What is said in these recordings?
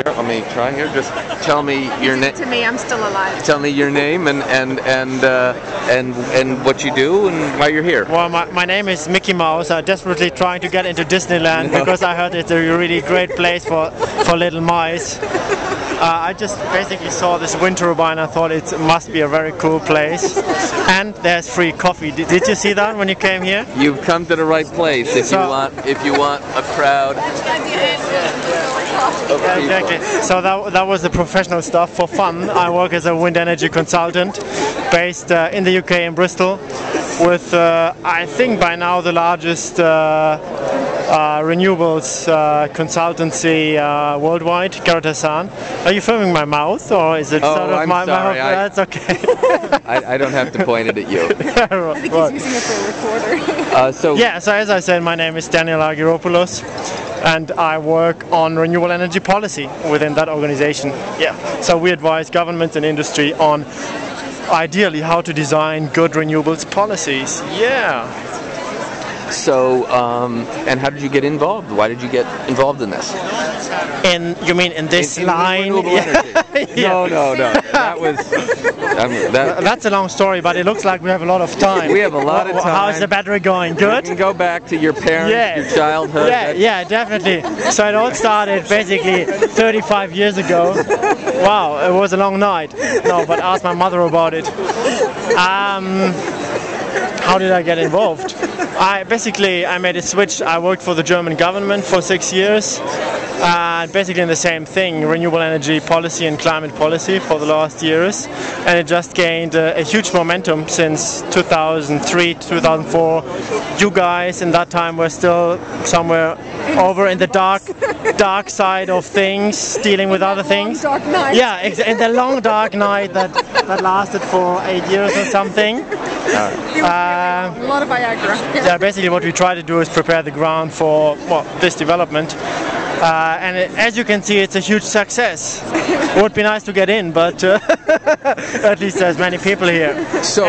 Let me try here. Just tell me your name. To me, I'm still alive. Tell me your name and what you do and why you're here. Well, my name is Mickey Mouse. I'm desperately trying to get into Disneyland because I heard it's a really great place for little mice. I just basically saw this wind turbine. I thought it must be a very cool place. And there's free coffee. Did you see that when you came here? You've come to the right place if you want a crowd. Exactly. So that was the professional stuff for fun. I work as a wind energy consultant based in the UK in Bristol with I think by now the largest renewables consultancy worldwide, Garrett-Hassan. Are you filming my mouth or is it sort of I'm my sorry. mouth? That's okay. I don't have to point it at you. I think he's using it for a recorder. So as I said, my name is Daniel Argyropoulos and I work on renewable energy policy within that organization. Yeah. So we advise governments and industry on ideally how to design good renewables policies. Yeah. So, and how did you get involved? Why did you get involved in this? You mean in this line? Renewable energy. Yeah. No. That was. That's a long story, but it looks like we have a lot of time. We have a lot of time. How's the battery going? Good? You can go back to your parents, your childhood. Yeah, definitely. So it all started basically 35 years ago. Wow, it was a long night. No, but ask my mother about it. How did I get involved? I made a switch. I worked for the German government for 6 years. Basically in the same thing, renewable energy policy and climate policy for the last years, and it just gained a huge momentum since 2003, 2004. You guys in that time were still somewhere over in the dark side of things, dealing with other things. Dark night. Yeah, in the long dark night that lasted for 8 years or something. A lot of Viagra. Yeah, basically what we try to do is prepare the ground for this development. As you can see, it's a huge success. It would be nice to get in, but at least there's many people here. So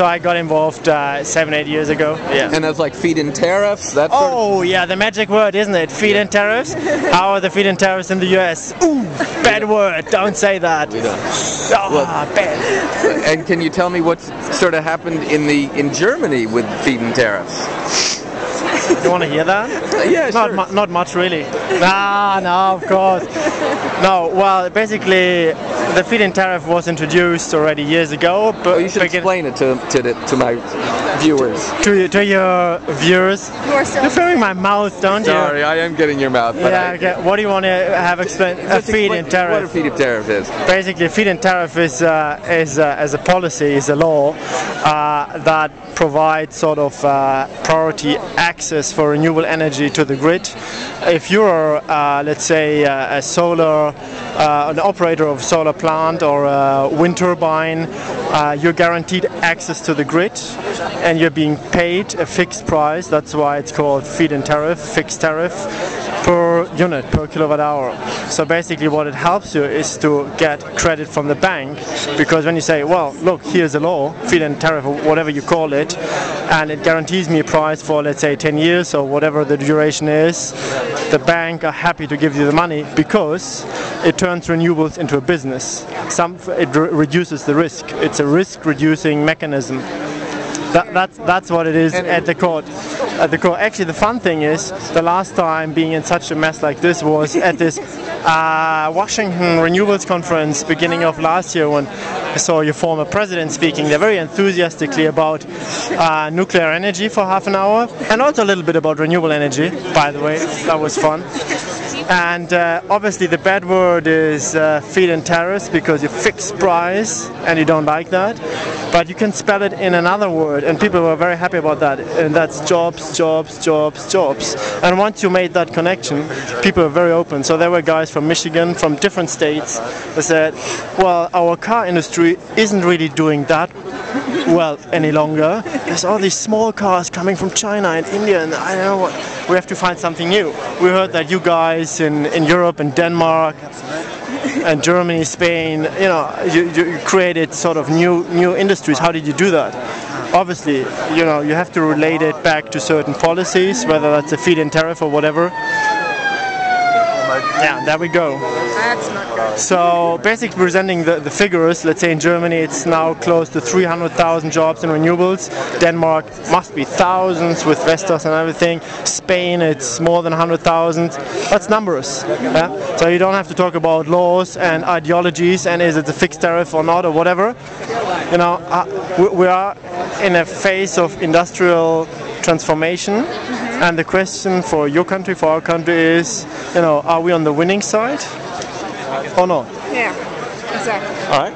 I got involved 7-8 years ago. Yeah. And that's like feed-in tariffs? Yeah, the magic word, isn't it? Feed-in tariffs? How are the feed-in tariffs in the US? Ooh, bad word, don't say that. We don't. Bad. And can you tell me what sort of happened in Germany with feed-in tariffs? You want to hear that? Yeah, sure. Not much really. No, of course. No, well, basically, the feed-in tariff was introduced already years ago. But you should explain it to my viewers. To your viewers. You're filming my mouth, don't you? Sorry, I am getting your mouth. But okay. What do you want to have explained? A feed-in tariff. What a feed-in tariff is? Basically, a feed-in tariff is as a policy, is a law that provides sort of priority access for renewable energy to the grid. If you're, let's say, an operator of a solar plant or a wind turbine, you're guaranteed access to the grid, and you're being paid a fixed price. That's why it's called feed-in tariff, fixed tariff, per unit, per kilowatt hour. So basically what it helps you is to get credit from the bank, because when you say, well, look, here's a law, feed-in tariff or whatever you call it, and it guarantees me a price for, let's say, 10 years or whatever the duration is, the bank are happy to give you the money because it turns renewables into a business. It reduces the risk. It's a risk-reducing mechanism. That's what it is at the core. Actually, the fun thing is, the last time being in such a mess like this was at this Washington Renewables Conference beginning of last year, when I saw your former president speaking there very enthusiastically about nuclear energy for half an hour, and also a little bit about renewable energy, by the way. That was fun. And obviously the bad word is feed-in tariffs, because you fix price and you don't like that. But you can spell it in another word, and people were very happy about that, and that's jobs, jobs, jobs, jobs. And once you made that connection, people were very open. So there were guys from Michigan, from different states, that said, well, our car industry isn't really doing that well any longer. There's all these small cars coming from China and India, and I don't know what. We have to find something new. We heard that you guys in Europe and Denmark and Germany, Spain, you created sort of new industries. How did you do that? Obviously, you have to relate it back to certain policies, whether that's a feed-in tariff or whatever. Yeah, there we go. That's not good. So basically presenting the figures, let's say in Germany it's now close to 300,000 jobs in renewables. Denmark must be thousands with Vestas and everything. Spain it's more than 100,000. That's numbers. Yeah? So you don't have to talk about laws and ideologies and is it a fixed tariff or not or whatever. You know, we are in a phase of industrial transformation, and the question for your country, for our country is, you know, are we on the winning side or not? Yeah, exactly. All right.